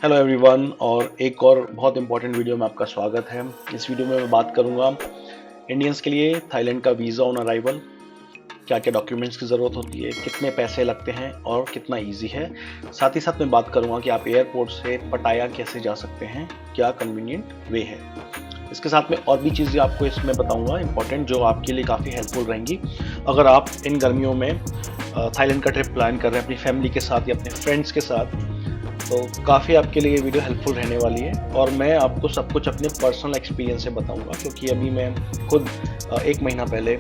Hello everyone, और एक और बहुत इंपॉर्टेंट वीडियो में आपका स्वागत है। इस वीडियो में मैं बात करूंगा इंडियंस के लिए थाईलैंड का वीज़ा ऑन अराइवल, क्या क्या डॉक्यूमेंट्स की ज़रूरत होती है, कितने पैसे लगते हैं और कितना इजी है। साथ ही साथ मैं बात करूंगा कि आप एयरपोर्ट से पटाया कैसे जा सकते हैं, क्या कन्वीनियंट वे है। इसके साथ में और भी चीज़ें आपको इसमें बताऊंगा इंपॉर्टेंट, जो आपके लिए काफ़ी हेल्पफुल रहेंगी अगर आप इन गर्मियों में थाईलैंड का ट्रिप प्लान कर रहे हैं अपनी फैमिली के साथ या अपने फ्रेंड्स के साथ। तो काफ़ी आपके लिए ये वीडियो हेल्पफुल रहने वाली है और मैं आपको सब कुछ अपने पर्सनल एक्सपीरियंस से बताऊंगा, क्योंकि अभी मैं खुद 1 महीना पहले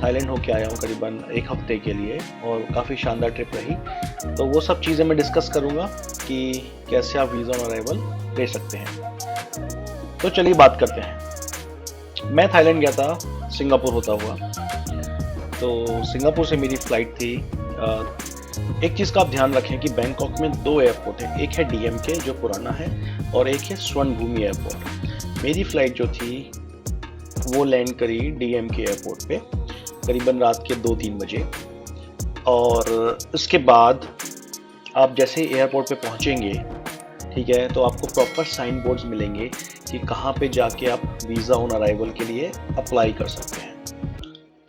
थाईलैंड होके आया हूँ करीबन 1 हफ्ते के लिए, और काफ़ी शानदार ट्रिप रही। तो वो सब चीज़ें मैं डिस्कस करूँगा कि कैसे आप वीज़ा ऑन अराइवल ले सकते हैं। तो चलिए बात करते हैं। मैं थाईलैंड गया था सिंगापुर होता हुआ। तो सिंगापुर से मेरी फ़्लाइट थी। एक चीज़ का आप ध्यान रखें कि बैंकॉक में 2 एयरपोर्ट है, एक है डीएमके जो पुराना है और एक है स्वर्णभूमि एयरपोर्ट। मेरी फ़्लाइट जो थी वो लैंड करी डीएमके एयरपोर्ट पे करीबन रात के 2-3 बजे। और उसके बाद आप जैसे एयरपोर्ट पे पहुंचेंगे, ठीक है, तो आपको प्रॉपर साइन बोर्ड्स मिलेंगे कि कहाँ पे जाके आप वीज़ा ऑन अराइवल के लिए अप्लाई कर सकते हैं।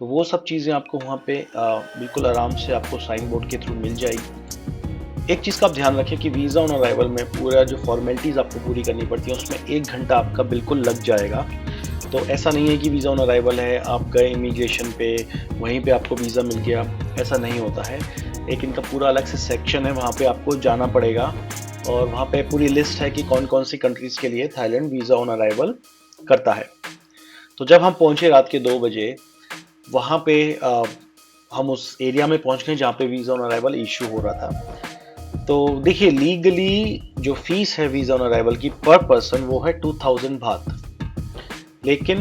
तो वो सब चीज़ें आपको वहाँ पे बिल्कुल आराम से आपको साइन बोर्ड के थ्रू मिल जाएगी। एक चीज़ का आप ध्यान रखें कि वीज़ा ऑन अराइवल में पूरा जो फॉर्मेलिटीज़ आपको पूरी करनी पड़ती है उसमें 1 घंटा आपका बिल्कुल लग जाएगा। तो ऐसा नहीं है कि वीज़ा ऑन अराइवल है, आप गए इमिग्रेशन पे, वहीं पे आपको वीज़ा मिल गया, ऐसा नहीं होता है। एक इनका पूरा अलग से सेक्शन है, वहाँ पे आपको जाना पड़ेगा और वहाँ पे पूरी लिस्ट है कि कौन कौन सी कंट्रीज़ के लिए थाईलैंड वीज़ा ऑन अराइवल करता है। तो जब हम पहुँचे रात के 2 बजे, वहाँ पे हम उस एरिया में पहुँच गए जहाँ पे वीज़ा ऑन अराइवल इशू हो रहा था। तो देखिए, लीगली जो फीस है वीज़ा ऑन अराइवल की पर पर्सन वो है 2000 बात, लेकिन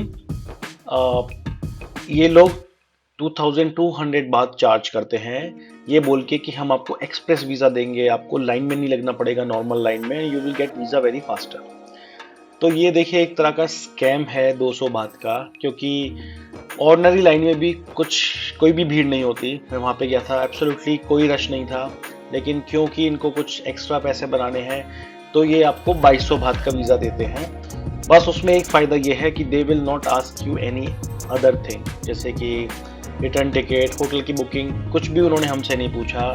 ये लोग 2200 बात चार्ज करते हैं, ये बोल के कि हम आपको एक्सप्रेस वीज़ा देंगे, आपको लाइन में नहीं लगना पड़ेगा, नॉर्मल लाइन में you will get visa very faster. तो ये देखिए एक तरह का स्कैम है 200 बात का, क्योंकि ऑर्डिनरी लाइन में भी कोई भी भीड़ नहीं होती। मैं वहाँ पे गया था, एब्सोल्युटली कोई रश नहीं था, लेकिन क्योंकि इनको कुछ एक्स्ट्रा पैसे बनाने हैं तो ये आपको 2200 बात का वीज़ा देते हैं। बस उसमें एक फ़ायदा ये है कि they will not ask you any other thing, जैसे कि रिटर्न टिकट, होटल की बुकिंग, कुछ भी उन्होंने हमसे नहीं पूछा।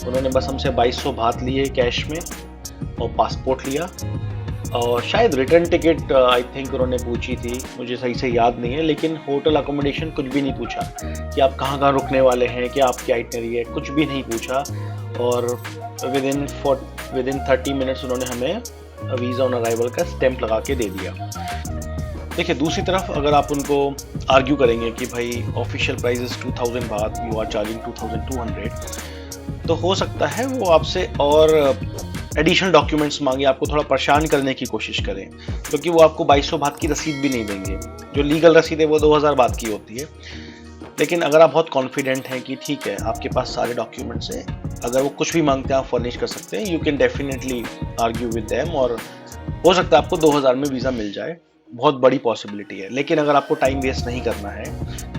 उन्होंने बस हमसे 2200 बात लिए कैश में और पासपोर्ट लिया, और शायद रिटर्न टिकट आई थिंक उन्होंने पूछी थी, मुझे सही से याद नहीं है, लेकिन होटल अकोमोडेशन कुछ भी नहीं पूछा कि आप कहाँ कहाँ रुकने वाले हैं, क्या आपकी आइटनरी है, कुछ भी नहीं पूछा। और विद इन 30 मिनट्स उन्होंने हमें वीज़ा ऑन अराइवल का स्टैंप लगा के दे दिया। देखिए, दूसरी तरफ अगर आप उनको आर्ग्यू करेंगे कि भाई ऑफिशियल प्राइस इज 2000 बात, यू आर चार्जिंग 2200, तो हो सकता है वो आपसे और एडिशनल डॉक्यूमेंट्स मांगे, आपको थोड़ा परेशान करने की कोशिश करें, क्योंकि वो आपको 2200 बात की रसीद भी नहीं देंगे। जो लीगल रसीद है वो 2000 बात की होती है। लेकिन अगर आप बहुत कॉन्फिडेंट हैं कि ठीक है आपके पास सारे डॉक्यूमेंट्स हैं, अगर वो कुछ भी मांगते हैं आप फर्निश कर सकते हैं, you can definitely argue with them, और हो सकता है आपको 2000 में वीज़ा मिल जाए, बहुत बड़ी पॉसिबिलिटी है। लेकिन अगर आपको टाइम वेस्ट नहीं करना है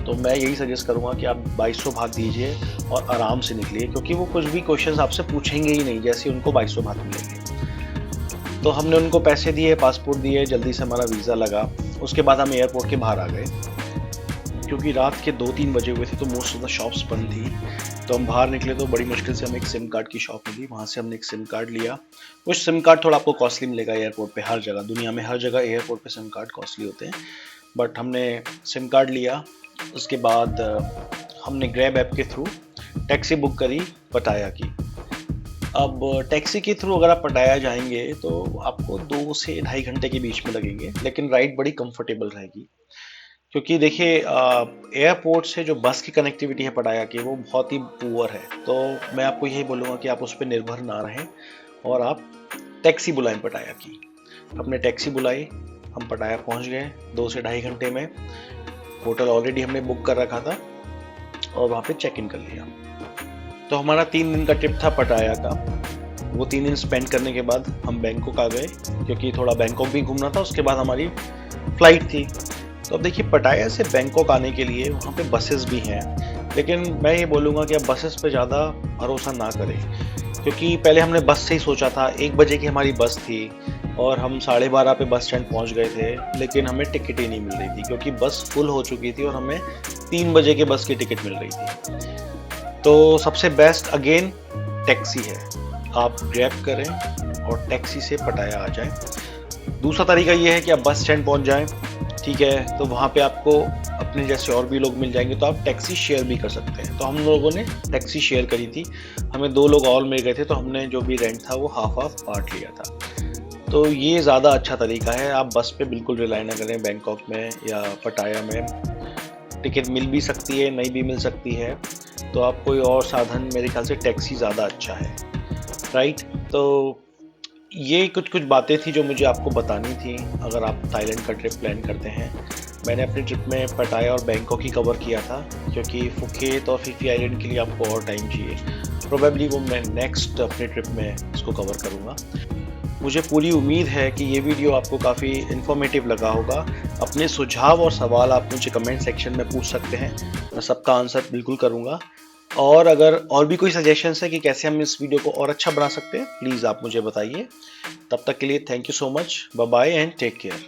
तो मैं यही सजेस्ट करूंगा कि आप 2200 बात दीजिए और आराम से निकलिए, क्योंकि वो कुछ भी क्वेश्चंस आपसे पूछेंगे ही नहीं, जैसे उनको 2200 बात मिलेंगे। तो हमने उनको पैसे दिए, पासपोर्ट दिए, जल्दी से हमारा वीज़ा लगा। उसके बाद हम एयरपोर्ट के बाहर आ गए, क्योंकि रात के 2-3 बजे हुए थे तो मोस्ट ऑफ द शॉप्स बंद थी। तो हम बाहर निकले तो बड़ी मुश्किल से हमें एक सिम कार्ड की शॉप मिली, वहाँ से हमने एक सिम कार्ड लिया। वो सिम कार्ड थोड़ा आपको कॉस्टली मिलेगा एयरपोर्ट पे, हर जगह दुनिया में हर जगह एयरपोर्ट पे सिम कार्ड कॉस्टली होते हैं, बट हमने सिम कार्ड लिया। उसके बाद हमने ग्रैब ऐप के थ्रू टैक्सी बुक करी पटाया की। अब टैक्सी के थ्रू अगर आप पटाया जाएंगे तो आपको 2 से 2.5 घंटे के बीच में लगेंगे, लेकिन राइड बड़ी कंफर्टेबल रहेगी, क्योंकि देखिए एयरपोर्ट से जो बस की कनेक्टिविटी है पटाया की वो बहुत ही पुअर है। तो मैं आपको यही बोलूँगा कि आप उस पर निर्भर ना रहें और आप टैक्सी बुलाएं पटाया की। हमने टैक्सी बुलाई, हम पटाया पहुंच गए 2 से 2.5 घंटे में। होटल ऑलरेडी हमने बुक कर रखा था और वहाँ पे चेक इन कर लिया। तो हमारा 3 दिन का ट्रिप था पटाया का। वो 3 दिन स्पेंड करने के बाद हम बैंकॉक आ गए, क्योंकि थोड़ा बैंकॉक भी घूमना था। उसके बाद हमारी फ़्लाइट थी। तो अब देखिए, पटाया से बैंकॉक आने के लिए वहाँ पे बसेस भी हैं, लेकिन मैं ये बोलूँगा कि आप बसेस पे ज़्यादा भरोसा ना करें, क्योंकि पहले हमने बस से ही सोचा था, 1 बजे की हमारी बस थी और हम 12:30 पे बस स्टैंड पहुंच गए थे, लेकिन हमें टिकट ही नहीं मिल रही थी क्योंकि बस फुल हो चुकी थी और हमें 3 बजे के बस की टिकट मिल रही थी। तो सबसे बेस्ट अगेन टैक्सी है, आप ग्रैब करें और टैक्सी से पटाया आ जाएं। दूसरा तरीका ये है कि आप बस स्टैंड पहुंच जाएं, ठीक है, तो वहाँ पे आपको अपने जैसे और भी लोग मिल जाएंगे, तो आप टैक्सी शेयर भी कर सकते हैं। तो हम लोगों ने टैक्सी शेयर करी थी, हमें 2 लोग और मिल गए थे, तो हमने जो भी रेंट था वो हाफ हाफ बांट लिया था। तो ये ज़्यादा अच्छा तरीका है, आप बस पे बिल्कुल रिलाई ना करें। बैंकॉक में या पटाया में टिकट मिल भी सकती है, नहीं भी मिल सकती है, तो आप कोई और साधन, मेरे ख्याल से टैक्सी ज़्यादा अच्छा है, राइट। तो ये कुछ कुछ बातें थी जो मुझे आपको बतानी थी अगर आप थाईलैंड का ट्रिप प्लान करते हैं। मैंने अपनी ट्रिप में पटाया और बैंकॉक ही कवर किया था, क्योंकि फुकेत और फीफी आइलैंड के लिए आपको और टाइम चाहिए। प्रोबेबली वो मैं नेक्स्ट अपने ट्रिप में इसको कवर करूँगा। मुझे पूरी उम्मीद है कि ये वीडियो आपको काफ़ी इन्फॉर्मेटिव लगा होगा। अपने सुझाव और सवाल आप मुझे कमेंट सेक्शन में पूछ सकते हैं, मैं सबका आंसर बिल्कुल करूँगा। और अगर और भी कोई सजेशंस है कि कैसे हम इस वीडियो को और अच्छा बना सकते हैं, प्लीज़ आप मुझे बताइए। तब तक के लिए thank you so much, bye bye and take care.